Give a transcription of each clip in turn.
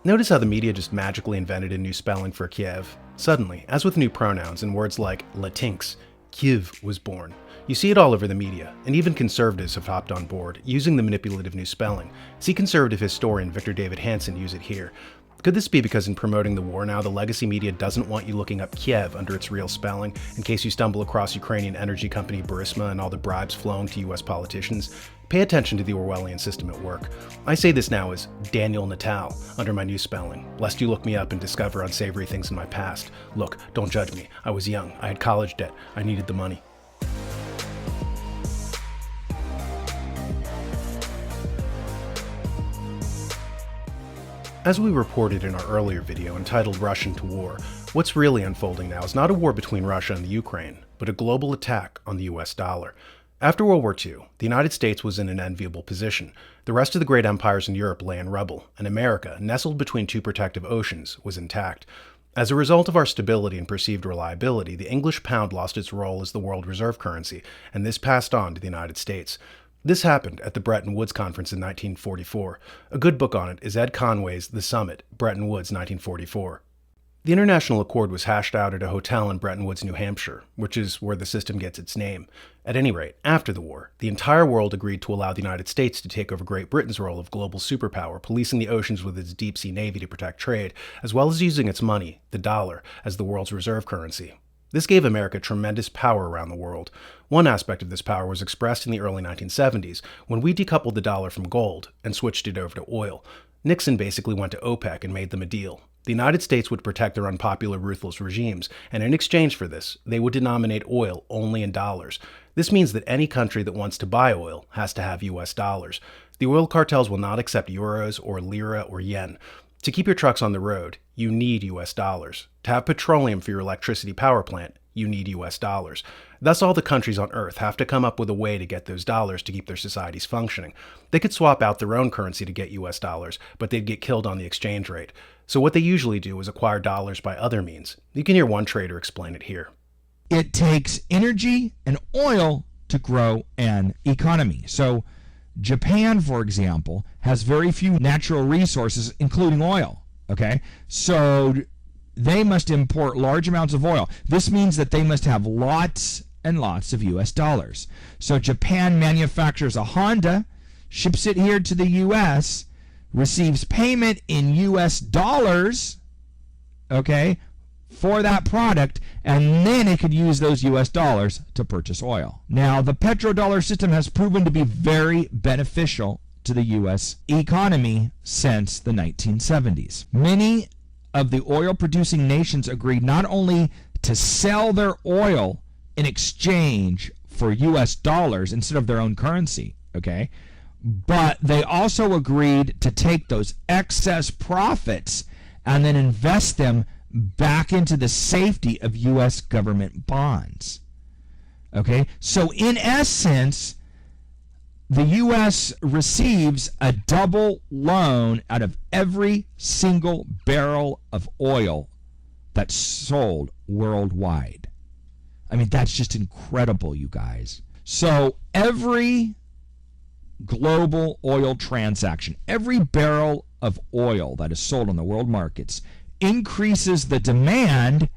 Notice how the media just magically invented a new spelling for Kiev. Suddenly, as with new pronouns and words like Latinx, Kiev was born. You see it all over the media, and even conservatives have hopped on board, using the manipulative new spelling. See conservative historian Victor David Hanson use it here. Could this be because in promoting the war now, the legacy media doesn't want you looking up Kiev under its real spelling, in case you stumble across Ukrainian energy company Burisma and all the bribes flowing to US politicians? Pay attention to the Orwellian system at work. I say this now as Daniel Natal under my new spelling, lest you look me up and discover unsavory things in my past. Look, don't judge me. I was young. I had college debt. I needed the money. As we reported in our earlier video entitled Russian to War, what's really unfolding now is not a war between Russia and the Ukraine, but a global attack on the US dollar. After World War II, the United States was in an enviable position. The rest of the great empires in Europe lay in rubble, and America, nestled between two protective oceans, was intact. As a result of our stability and perceived reliability, the English pound lost its role as the world reserve currency, and this passed on to the United States. This happened at the Bretton Woods Conference in 1944. A good book on it is Ed Conway's The Summit, Bretton Woods 1944. The international accord was hashed out at a hotel in Bretton Woods, New Hampshire, which is where the system gets its name. At any rate, after the war, the entire world agreed to allow the United States to take over Great Britain's role of global superpower, policing the oceans with its deep-sea navy to protect trade, as well as using its money, the dollar, as the world's reserve currency. This gave America tremendous power around the world. One aspect of this power was expressed in the early 1970s, when we decoupled the dollar from gold and switched it over to oil. Nixon basically went to OPEC and made them a deal. The United States would protect their unpopular, ruthless regimes, and in exchange for this, they would denominate oil only in dollars. This means that any country that wants to buy oil has to have US dollars. The oil cartels will not accept euros or lira or yen. To keep your trucks on the road, you need US dollars. To have petroleum for your electricity power plant, you need US dollars. Thus, all the countries on Earth have to come up with a way to get those dollars to keep their societies functioning. They could swap out their own currency to get US dollars, but they'd get killed on the exchange rate. So what they usually do is acquire dollars by other means. You can hear one trader explain it here. It takes energy and oil to grow an economy. So Japan, for example, has very few natural resources, including oil. Okay, so they must import large amounts of oil. This means that they must have lots and lots of US dollars. So Japan manufactures a Honda, ships it here to the US, receives payment in US dollars, okay, for that product, and then it could use those US dollars to purchase oil. Now, the petrodollar system has proven to be very beneficial to the US economy since the 1970s. Many of the oil-producing nations agreed not only to sell their oil in exchange for US dollars instead of their own currency, okay, but they also agreed to take those excess profits and then invest them back into the safety of US government bonds. Okay, so in essence, the US receives a double loan out of every single barrel of oil that's sold worldwide. I mean, that's just incredible, you guys. So every global oil transaction, every barrel of oil that is sold on the world markets increases the demand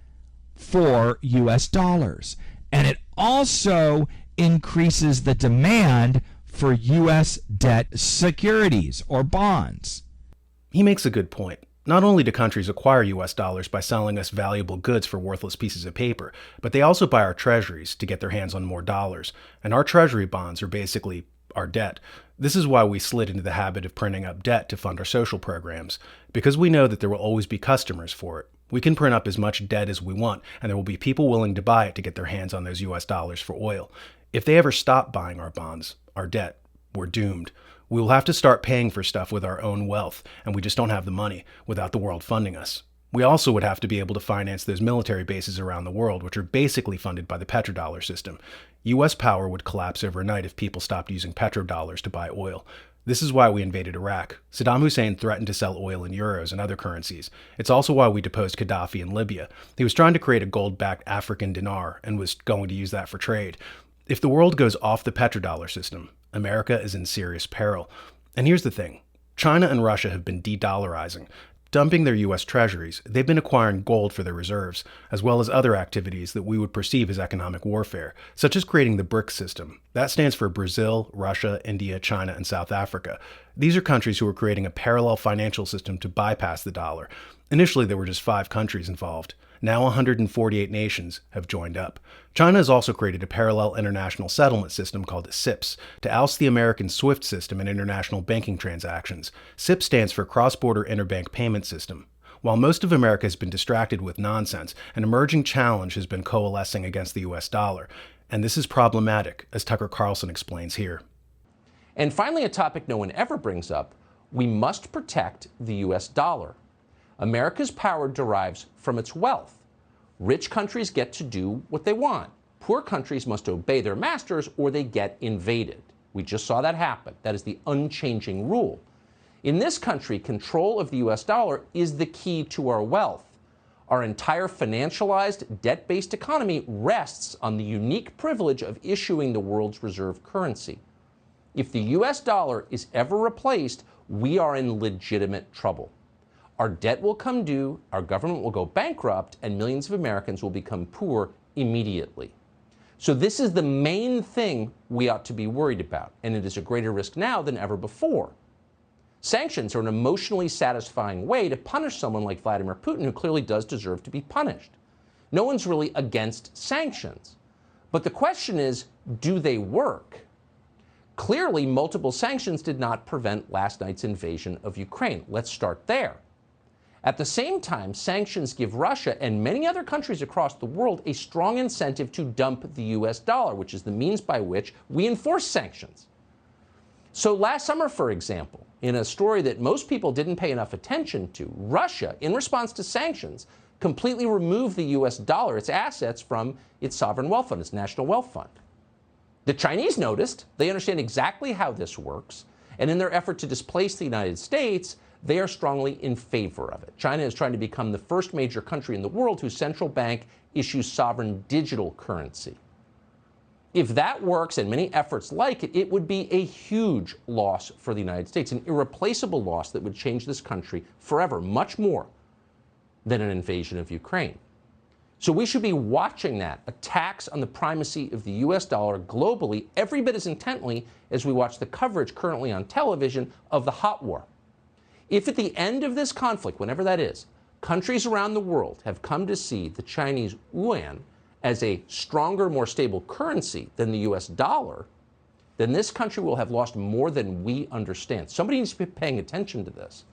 for US dollars. And it also increases the demand for US debt securities or bonds. He makes a good point. Not only do countries acquire US dollars by selling us valuable goods for worthless pieces of paper, but they also buy our treasuries to get their hands on more dollars. And our treasury bonds are basically our debt. This is why we slid into the habit of printing up debt to fund our social programs, because we know that there will always be customers for it. We can print up as much debt as we want, and there will be people willing to buy it to get their hands on those US dollars for oil. If they ever stop buying our bonds, our debt, we're doomed. We will have to start paying for stuff with our own wealth, and we just don't have the money without the world funding us. We also would have to be able to finance those military bases around the world, which are basically funded by the petrodollar system. US power would collapse overnight if people stopped using petrodollars to buy oil. This is why we invaded Iraq. Saddam Hussein threatened to sell oil in euros and other currencies. It's also why we deposed Gaddafi in Libya. He was trying to create a gold-backed African dinar and was going to use that for trade. If the world goes off the petrodollar system, America is in serious peril. And here's the thing. China and Russia have been de-dollarizing. Dumping their U.S. treasuries, they've been acquiring gold for their reserves, as well as other activities that we would perceive as economic warfare, such as creating the BRICS system. That stands for Brazil, Russia, India, China, and South Africa. These are countries who are creating a parallel financial system to bypass the dollar. Initially, there were just 5 countries involved. Now 148 nations have joined up. China has also created a parallel international settlement system called CIPS to oust the American SWIFT system in international banking transactions. CIPS stands for Cross-Border Interbank Payment System. While most of America has been distracted with nonsense, an emerging challenge has been coalescing against the US dollar. And this is problematic, as Tucker Carlson explains here. And finally, a topic no one ever brings up: we must protect the US dollar. America's power derives from its wealth. Rich countries get to do what they want. Poor countries must obey their masters or they get invaded. We just saw that happen. That is the unchanging rule. In this country, control of the US dollar is the key to our wealth. Our entire financialized, debt-based economy rests on the unique privilege of issuing the world's reserve currency. If the US dollar is ever replaced, we are in legitimate trouble. Our debt will come due, our government will go bankrupt, and millions of Americans will become poor immediately. So this is the main thing we ought to be worried about, and it is a greater risk now than ever before. Sanctions are an emotionally satisfying way to punish someone like Vladimir Putin, who clearly does deserve to be punished. No one's really against sanctions. But the question is, do they work? Clearly, multiple sanctions did not prevent last night's invasion of Ukraine. Let's start there. At the same time, sanctions give Russia and many other countries across the world a strong incentive to dump the US dollar, which is the means by which we enforce sanctions. So last summer, for example, in a story that most people didn't pay enough attention to, Russia, in response to sanctions, completely removed the US dollar, its assets, from its sovereign wealth fund, its national wealth fund. The Chinese noticed. They understand exactly how this works. And in their effort to displace the United States, they are strongly in favor of it. China is trying to become the first major country in the world whose central bank issues sovereign digital currency. If that works, and many efforts like it, it would be a huge loss for the United States, an irreplaceable loss that would change this country forever, much more than an invasion of Ukraine. So we should be watching that, attacks on the primacy of the US dollar globally, every bit as intently as we watch the coverage currently on television of the hot war. If at the end of this conflict, whenever that is, countries around the world have come to see the Chinese yuan as a stronger, more stable currency than the US dollar, then this country will have lost more than we understand. Somebody needs to be paying attention to this.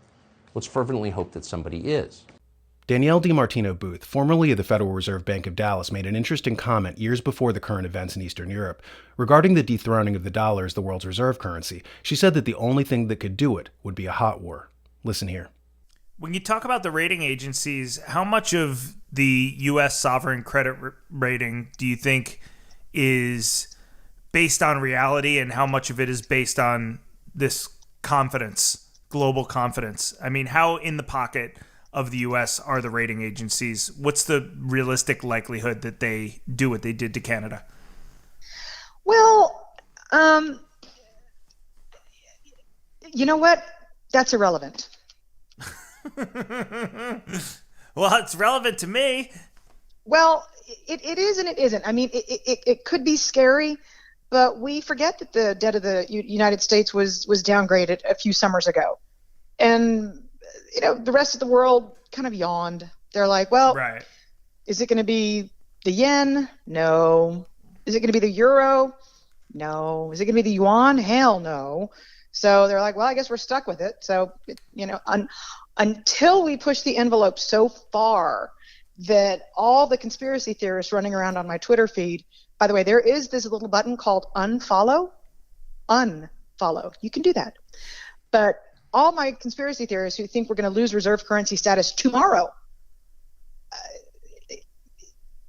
Let's fervently hope that somebody is. Danielle DiMartino Booth, formerly of the Federal Reserve Bank of Dallas, made an interesting comment years before the current events in Eastern Europe. Regarding the dethroning of the dollar as the world's reserve currency, she said that the only thing that could do it would be a hot war. Listen here. When you talk about the rating agencies, how much of the U.S. sovereign credit rating do you think is based on reality, and how much of it is based on this confidence, global confidence? I mean, how in the pocket of the U.S. are the rating agencies? What's the realistic likelihood that they do what they did to Canada? Well, you know what? That's irrelevant. Well, it's relevant to me. Well, it is and it isn't. I mean, it could be scary, but we forget that the debt of the United States was downgraded a few summers ago. And, you know, the rest of the world kind of yawned. They're like, well, right. Is it going to be the yen? No. Is it going to be the euro? No. Is it going to be the yuan? Hell no. So they're like, well, I guess we're stuck with it. So, you know, until we push the envelope so far that all the conspiracy theorists running around on my Twitter feed, by the way, there is this little button called unfollow. Unfollow. You can do that. But all my conspiracy theorists who think we're going to lose reserve currency status tomorrow,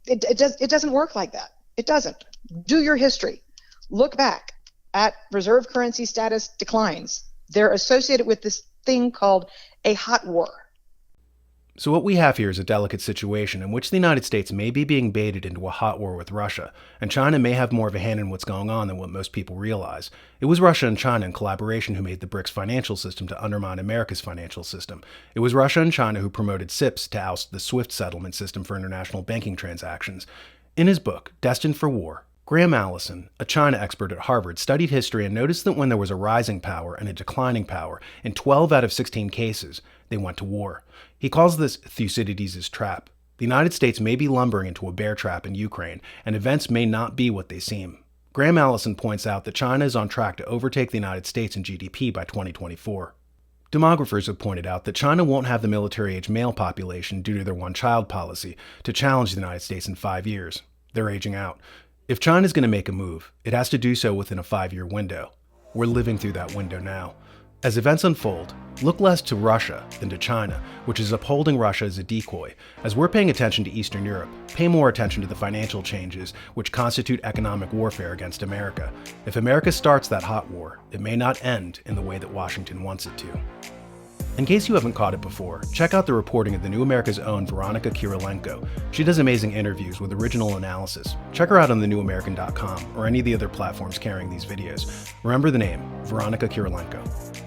it doesn't work like that. It doesn't. Do your history. Look back at reserve currency status declines. They're associated with this thing called a hot war. So what we have here is a delicate situation in which the United States may be being baited into a hot war with Russia, and China may have more of a hand in what's going on than what most people realize. It was Russia and China in collaboration who made the BRICS financial system to undermine America's financial system. It was Russia and China who promoted SIPS to oust the SWIFT settlement system for international banking transactions. In his book, Destined for War, Graham Allison, a China expert at Harvard, studied history and noticed that when there was a rising power and a declining power, in 12 out of 16 cases, they went to war. He calls this Thucydides' trap. The United States may be lumbering into a bear trap in Ukraine, and events may not be what they seem. Graham Allison points out that China is on track to overtake the United States in GDP by 2024. Demographers have pointed out that China won't have the military-age male population due to their one-child policy to challenge the United States in 5 years. They're aging out. If China's going to make a move, it has to do so within a 5-year window. We're living through that window now. As events unfold, look less to Russia than to China, which is upholding Russia as a decoy. As we're paying attention to Eastern Europe, pay more attention to the financial changes which constitute economic warfare against America. If America starts that hot war, it may not end in the way that Washington wants it to. In case you haven't caught it before, check out the reporting of the New America's own Veronica Kirilenko. She does amazing interviews with original analysis. Check her out on thenewamerican.com or any of the other platforms carrying these videos. Remember the name, Veronica Kirilenko.